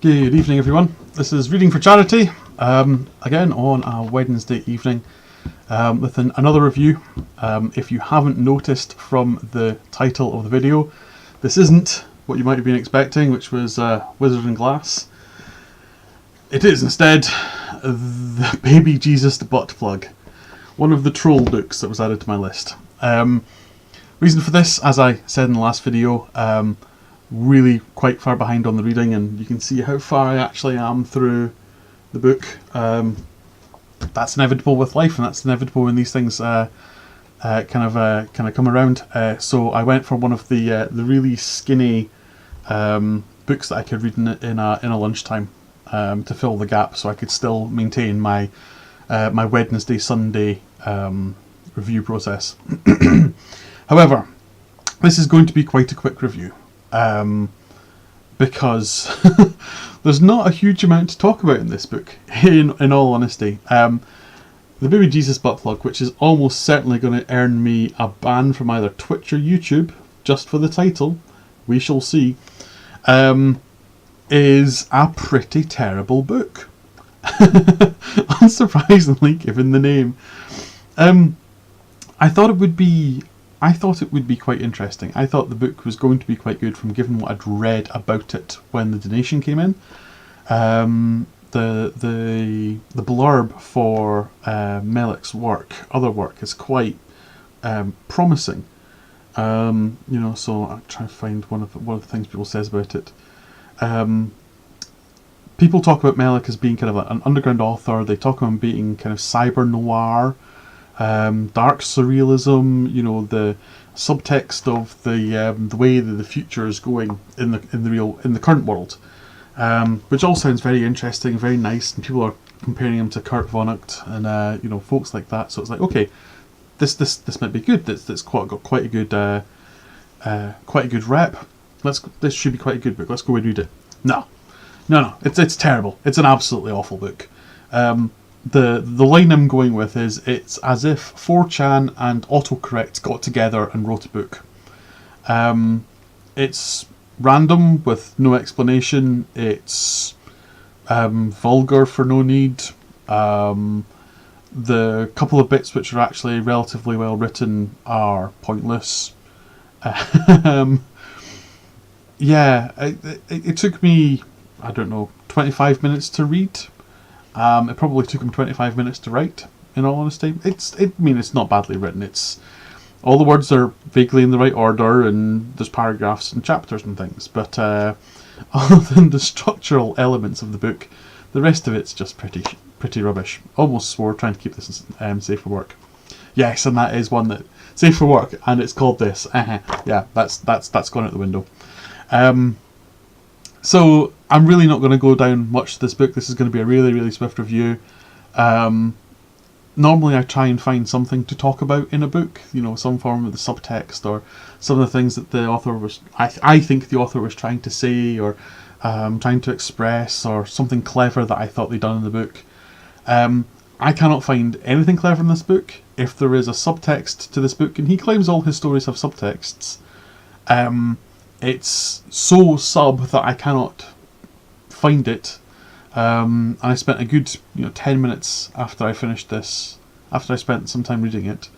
Good evening, everyone. This is Reading for Charity, again on a Wednesday evening with another review. If you haven't noticed from the title of the video, this isn't what you might have been expecting, which was Wizard and Glass. It is instead the Baby Jesus Butt Plug, one of the troll books that was added to my list. Reason for this, as I said in the last video, really quite far behind on the reading, and you can see how far I actually am through the book. That's inevitable with life, and that's inevitable when these things kind of come around. So I went for one of the really skinny books that I could read in a lunchtime to fill the gap, so I could still maintain my my Wednesday Sunday review process. However, this is going to be quite a quick review. Because there's not a huge amount to talk about in this book, in all honesty. The Baby Jesus Butt Plug, which is almost certainly going to earn me a ban from either Twitch or YouTube, just for the title, we shall see, is a pretty terrible book. Unsurprisingly, given the name. I thought it would be quite interesting. I thought the book was going to be quite good from given what I'd read about it when the donation came in. The blurb for Melek's other work is quite promising. So I'll try to find one of the things people says about it. People talk about Melek as being kind of an underground author. They talk about him being kind of cyber noir. Dark surrealism, the subtext of the way that the future is going in the current world, which all sounds very interesting, very nice, and people are comparing him to Kurt Vonnegut and folks like that. So it's like, okay, this might be good. That's got quite a good rep. This should be quite a good book. Let's go and read it. No, it's terrible. It's an absolutely awful book. The line I'm going with is, it's as if 4chan and autocorrect got together and wrote a book. It's random with no explanation. It's vulgar for no need. The couple of bits which are actually relatively well written are pointless. It took me, 25 minutes to read. It probably took him 25 minutes to write, in all honesty. It's not badly written. It's all the words are vaguely in the right order, and there's paragraphs and chapters and things. But other than the structural elements of the book, the rest of it's just pretty rubbish. Almost swore trying to keep this safe for work. Yes, and that is one that safe for work, and it's called this. Yeah, that's gone out the window. So I'm really not going to go down much to this book. This is going to be a really, really swift review. Normally I try and find something to talk about in a book, some form of the subtext or some of the things that the author was, I think the author was trying to say or trying to express, or something clever that I thought they'd done in the book. I cannot find anything clever in this book. If there is a subtext to this book, and he claims all his stories have subtexts, it's so sub that I cannot find it. And I spent a good 10 minutes after I finished this, after I spent some time reading it,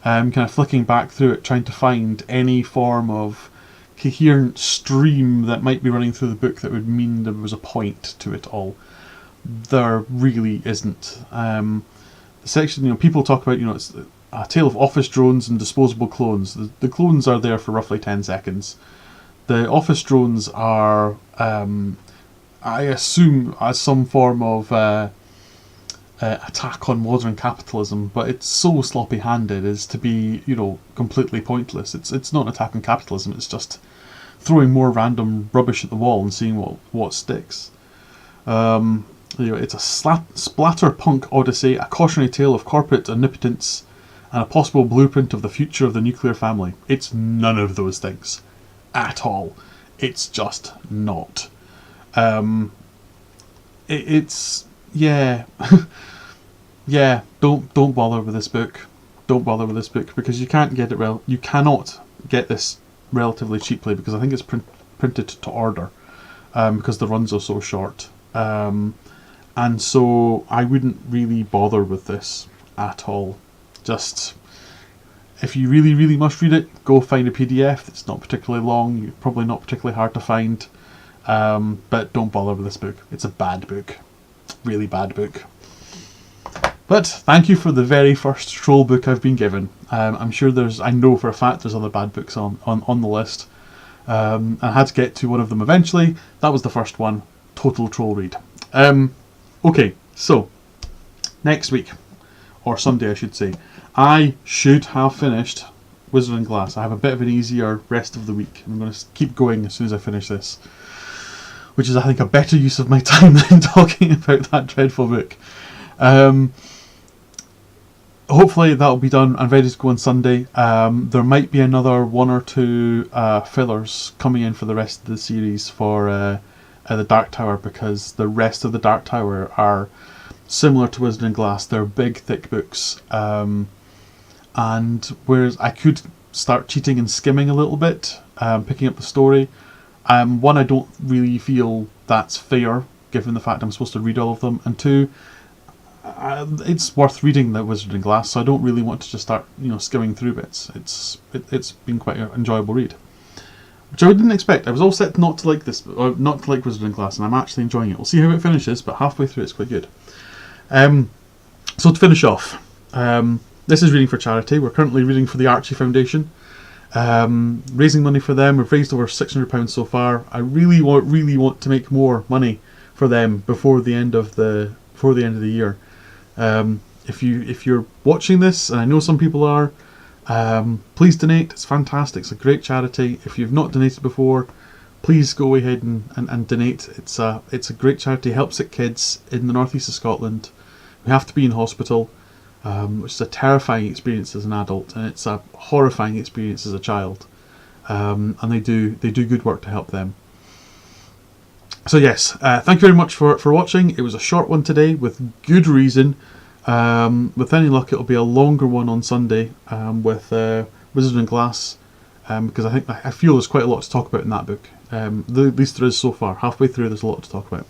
kind of flicking back through it, trying to find any form of coherent stream that might be running through the book that would mean there was a point to it all. There really isn't. The section, people talk about, it's a tale of office drones and disposable clones. The clones are there for roughly 10 seconds. The office drones are, I assume, as some form of attack on modern capitalism, but it's so sloppy-handed as to be, completely pointless. It's not an attack on capitalism. It's just throwing more random rubbish at the wall and seeing what sticks. It's a splatterpunk odyssey, a cautionary tale of corporate omnipotence, and a possible blueprint of the future of the nuclear family. It's none of those things. At all. It's just not. It's yeah. Don't bother with this book. Don't bother with this book, because you can't get it. You cannot get this relatively cheaply, because I think it's printed to order. because the runs are so short. And so I wouldn't really bother with this at all. Just, if you really, really must read it, go find a PDF that's not particularly long, probably not particularly hard to find, but don't bother with this book. It's a bad book. Really bad book. But thank you for the very first troll book I've been given. I'm sure I know for a fact there's other bad books on the list. I had to get to one of them eventually. That was the first one. Total troll read. Okay, so next week, or Sunday I should say, I should have finished Wizard and Glass. I have a bit of an easier rest of the week. I'm going to keep going as soon as I finish this, which is, I think, a better use of my time than talking about that dreadful book. Hopefully that'll be done and ready to go on Sunday. There might be another 1 or 2 fillers coming in for the rest of the series for the Dark Tower, because the rest of the Dark Tower are similar to Wizard and Glass. They're big, thick books, and whereas I could start cheating and skimming a little bit, picking up the story. One, I don't really feel that's fair, given the fact I'm supposed to read all of them, and 2, it's worth reading the Wizard and Glass, so I don't really want to just start, skimming through bits. It's been quite an enjoyable read, which I didn't expect. I was all set not to like this, or not to like Wizard and Glass, and I'm actually enjoying it. We'll see how it finishes, but halfway through it's quite good. So to finish off, this is reading for charity. We're currently reading for the Archie Foundation, raising money for them. We've raised over £600 so far. I really want to make more money for them before the end of the year. If you're watching this, and I know some people are, please donate. It's fantastic. It's a great charity. If you've not donated before, please go ahead and donate. It's a great charity. It helps sick kids in the northeast of Scotland who have to be in hospital, which is a terrifying experience as an adult, and it's a horrifying experience as a child. And they do good work to help them. So yes, thank you very much for watching. It was a short one today with good reason. With any luck, it'll be a longer one on Sunday with Wizard and Glass, because I feel there's quite a lot to talk about in that book. At least there is so far. Halfway through, there's a lot to talk about.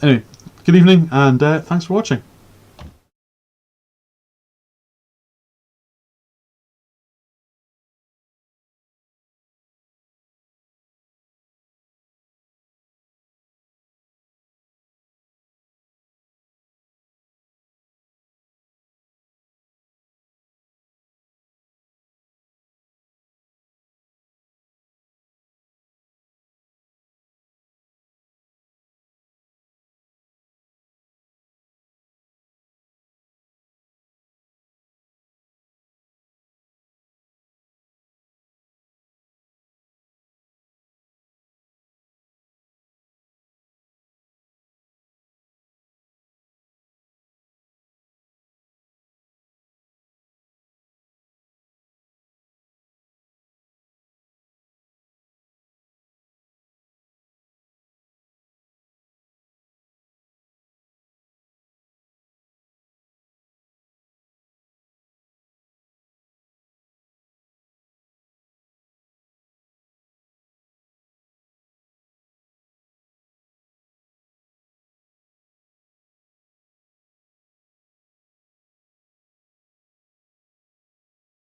Anyway, good evening, and thanks for watching.